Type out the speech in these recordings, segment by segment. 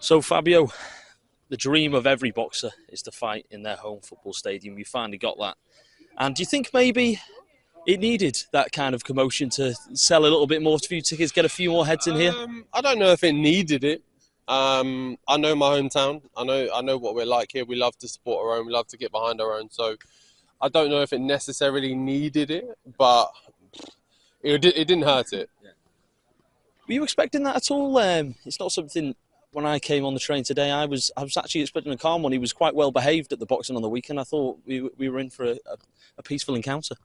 So, Fabio, the dream of every boxer is to fight in their home football stadium. You finally got that. And do you think maybe it needed that kind of commotion to sell a little bit more few tickets, get a few more heads in here? I don't know if it needed it. I know my hometown. I know what we're like here. We love to support our own. We love to get behind our own. So I don't know if it necessarily needed it, but it didn't hurt it. Were you expecting that at all? It's not something. When I came on the train today, I was actually expecting a calm one. He was quite well behaved at the boxing on the weekend. I thought we were in for a peaceful encounter.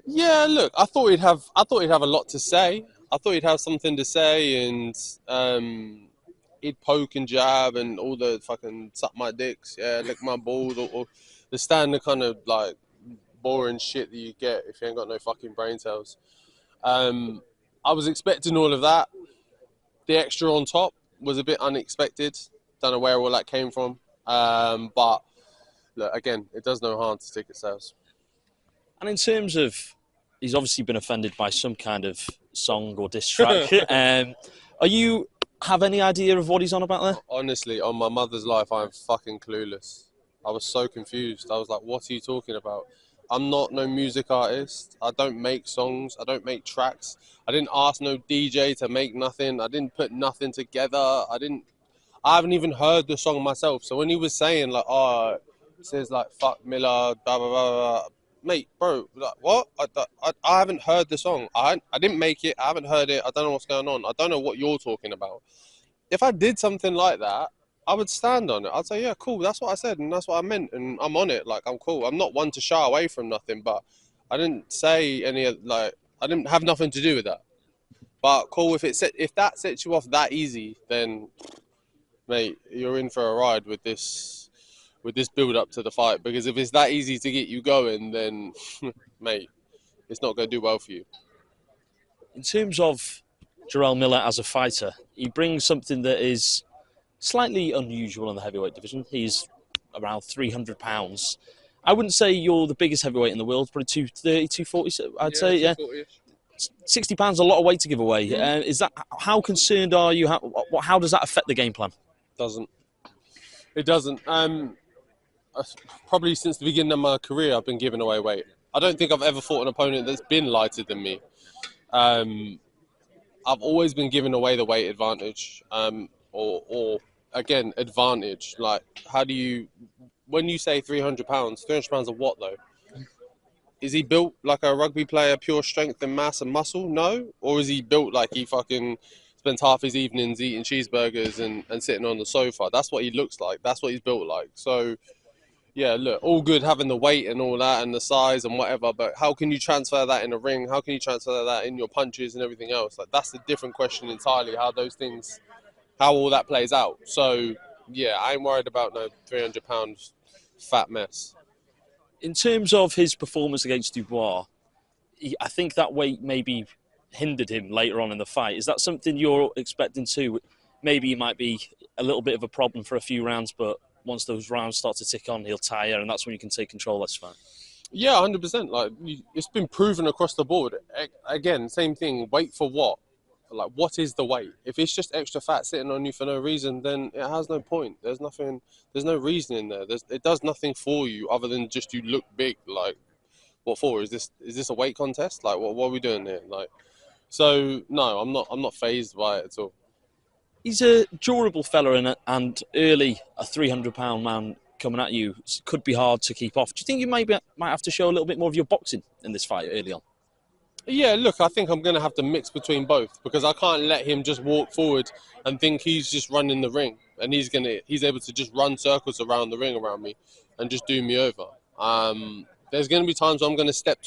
Yeah, look, I thought he'd have a lot to say. I thought he'd have something to say, and he'd poke and jab and all the fucking suck my dicks, yeah, lick my balls, or the standard kind of like boring shit that you get if you ain't got no fucking brain cells. I was expecting all of that. The extra on top was a bit unexpected. Don't know where all that came from. But look, again, it does no harm to ticket sales. And in terms of, he's obviously been offended by some kind of song or diss track. Are you have any idea of what he's on about there? Honestly, on my mother's life, I'm fucking clueless. I was so confused. I was like, what are you talking about? I'm not no music artist. I don't make songs. I don't make tracks. I didn't ask no DJ to make nothing. I didn't put nothing together. I haven't even heard the song myself. So when he was saying like, oh, it says like, fuck Miller, blah, blah, blah, blah. Mate, bro, like, what? I haven't heard the song. I didn't make it. I haven't heard it. I don't know what's going on. I don't know what you're talking about. If I did something like that, I would stand on it. I'd say, yeah, cool. That's what I said, and that's what I meant, and I'm on it. Like, I'm cool. I'm not one to shy away from nothing, but I didn't say I didn't have nothing to do with that. But cool, if that sets you off that easy, then, mate, you're in for a ride with this build up to the fight. Because if it's that easy to get you going, then, mate, it's not going to do well for you. In terms of Jarrell Miller as a fighter, he brings something that is slightly unusual in the heavyweight division. He's around 300 pounds. I wouldn't say you're the biggest heavyweight in the world, probably 230, 240, I'd say, yeah. 60 pounds, a lot of weight to give away. Is that, how concerned are you? How does that affect the game plan? It doesn't. Probably since the beginning of my career, I've been giving away weight. I don't think I've ever fought an opponent that's been lighter than me. I've always been giving away the weight advantage, or again, advantage. Like, when you say 300 pounds of what though? Is he built like a rugby player, pure strength and mass and muscle? No? Or is he built like he fucking spends half his evenings eating cheeseburgers and sitting on the sofa? That's what he looks like. That's what he's built like. So, yeah, look, all good having the weight and all that and the size and whatever, but how can you transfer that in a ring? How can you transfer that in your punches and everything else? Like, that's a different question entirely, how all that plays out. So, yeah, I ain't worried about no 300 pound fat mess. In terms of his performance against Dubois, I think that weight maybe hindered him later on in the fight. Is that something you're expecting too? Maybe he might be a little bit of a problem for a few rounds, but once those rounds start to tick on, he'll tire, and that's when you can take control. That's fine. Yeah, 100%. Like, it's been proven across the board. Again, same thing. Weight for what? Like, what is the weight? If it's just extra fat sitting on you for no reason, then it has no point. There's no reason in there. It does nothing for you other than just you look big. Like, what for? Is this a weight contest? Like, what are we doing here? Like, so no, I'm not fazed by it at all. He's a durable fella, and early a 300-pound man coming at you could be hard to keep off. Do you think you might have to show a little bit more of your boxing in this fight early on? Yeah, look, I think I'm going to have to mix between both, because I can't let him just walk forward and think he's just running the ring and he's able to just run circles around the ring around me and just do me over. There's going to be times where I'm going to step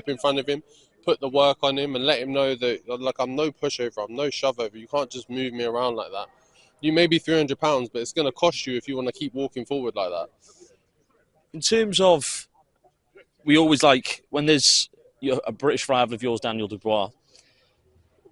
in front of him, put the work on him and let him know that, like, I'm no pushover, I'm no shove over. You can't just move me around like that. You may be 300 pounds, but it's going to cost you if you want to keep walking forward like that. In terms of, we always like, when there's a British rival of yours, Daniel Dubois,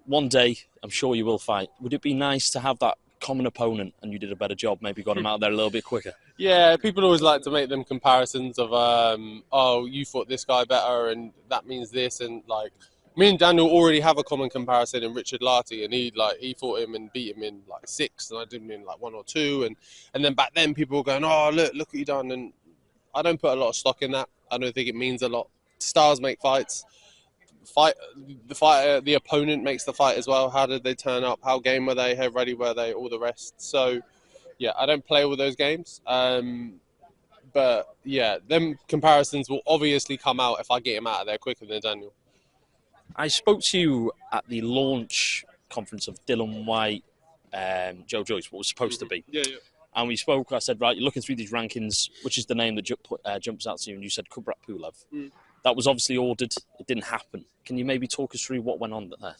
one day, I'm sure you will fight. Would it be nice to have that common opponent and you did a better job, maybe got him out there a little bit quicker? Yeah, people always like to make them comparisons of, oh, you fought this guy better and that means this, and like, Me and Daniel already have a common comparison in Richard Larty, and he fought him and beat him in like 6, and I did him in like 1 or 2, and then back then people were going, oh look what you done, and I don't put a lot of stock in that. I don't think it means a lot. Styles make fights. The opponent makes the fight as well. How did they turn up? How game were they? How ready were they? All the rest. So yeah, I don't play all those games. But yeah, them comparisons will obviously come out if I get him out of there quicker than Daniel. I spoke to you at the launch conference of Dylan White, Joe Joyce, what was supposed to be. Yeah. And we spoke, I said, right, you're looking through these rankings, which is the name that jumps out to you? And you said Kubrat Pulev. That was obviously ordered. It didn't happen. Can you maybe talk us through what went on there?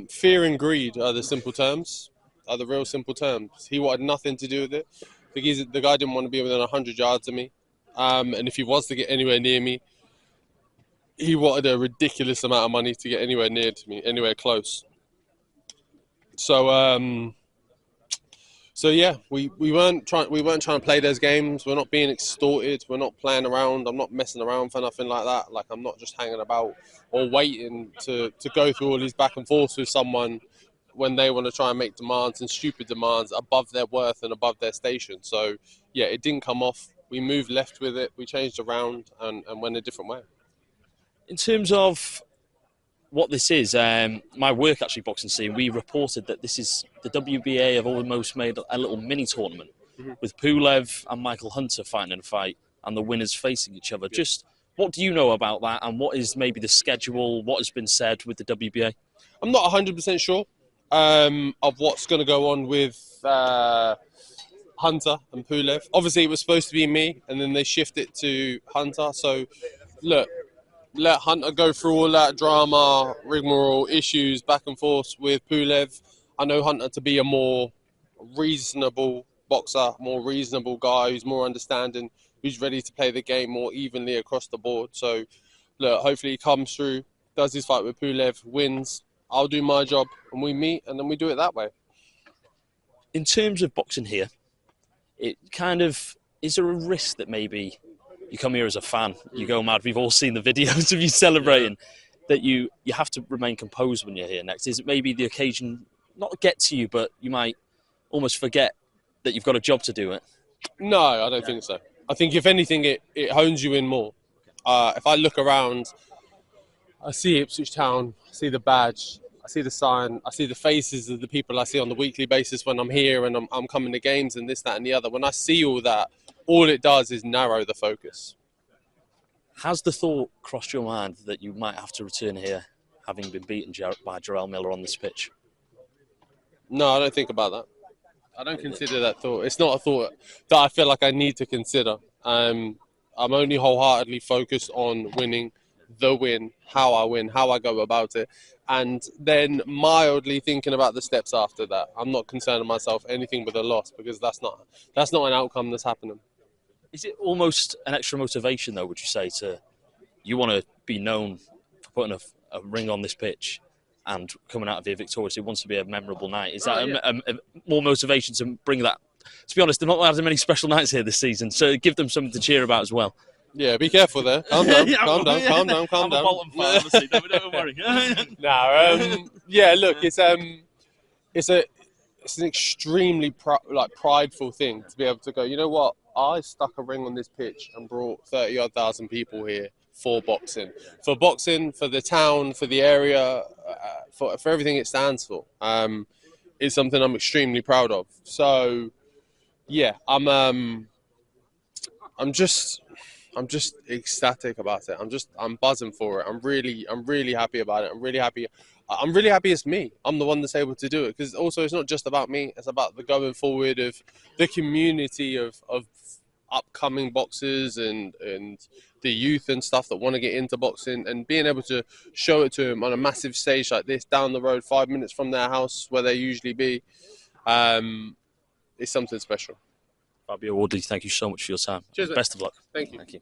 Fear and greed are the simple terms, are the real simple terms. He wanted nothing to do with it. Because the guy didn't want to be within 100 yards of me. And if he was to get anywhere near me, he wanted a ridiculous amount of money to get anywhere near to me, anywhere close. So, so yeah, we weren't trying to play those games. We're not being extorted. We're not playing around. I'm not messing around for nothing like that. Like, I'm not just hanging about or waiting to go through all these back and forths with someone when they want to try and make demands and stupid demands above their worth and above their station. So yeah, it didn't come off. We moved left with it. We changed around and went a different way. In terms of what this is, my work actually, BoxingScene, we reported that this is the WBA have almost made a little mini tournament with Pulev and Michael Hunter fighting in a fight and the winners facing each other. Just what do you know about that, and what is maybe the schedule, what has been said with the WBA? I'm not 100% sure of what's going to go on with Hunter and Pulev. Obviously, it was supposed to be me, and then they shifted it to Hunter. So, look, let Hunter go through all that drama, rigmarole, issues, back and forth with Pulev. I know Hunter to be a more reasonable boxer, more reasonable guy who's more understanding, who's ready to play the game more evenly across the board. So, look, hopefully he comes through, does his fight with Pulev, wins. I'll do my job, and we meet, and then we do it that way. In terms of boxing here, it kind of, is there a risk that maybe you come here as a fan, you go mad, we've all seen the videos of you celebrating, that you have to remain composed when you're here next? Is it maybe the occasion not get to you, but you might almost forget that you've got a job to do it? No, I don't think so. I think if anything, it hones you in more. If I look around, I see Ipswich Town, I see the badge, I see the sign, I see the faces of the people I see on the weekly basis when I'm here and I'm coming to games and this, that and the other. When I see all that, all it does is narrow the focus. Has the thought crossed your mind that you might have to return here, having been beaten by Jarrell Miller on this pitch? No, I don't think about that. I don't consider that thought. It's not a thought that I feel like I need to consider. I'm only wholeheartedly focused on winning, the win, how I win, how I go about it, and then mildly thinking about the steps after that. I'm not concerning myself anything but a loss, because that's not an outcome that's happening. Is it almost an extra motivation, though, would you say, you want to be known for putting a ring on this pitch and coming out of here victorious? It wants to be a memorable night. Is that a more motivation to bring that? To be honest, they're not having many special nights here this season, so give them something to cheer about as well. Yeah, be careful there. Calm down, calm down. I'm a Bolton fan, obviously. Don't worry. Yeah, look, it's an extremely prideful thing to be able to go, you know what? I stuck a ring on this pitch and brought 30,000 people here for boxing, for the town, for the area, for everything it stands for. It's something I'm extremely proud of. So, yeah, I'm just ecstatic about it. I'm buzzing for it. I'm really happy about it. I'm really happy it's me. I'm the one that's able to do it, because also it's not just about me. It's about the going forward of the community of upcoming boxers and the youth and stuff that want to get into boxing, and being able to show it to them on a massive stage like this down the road, 5 minutes from their house where they usually be, is something special. Fabio Wardley, thank you so much for your time. Cheers, best of luck. Thank you.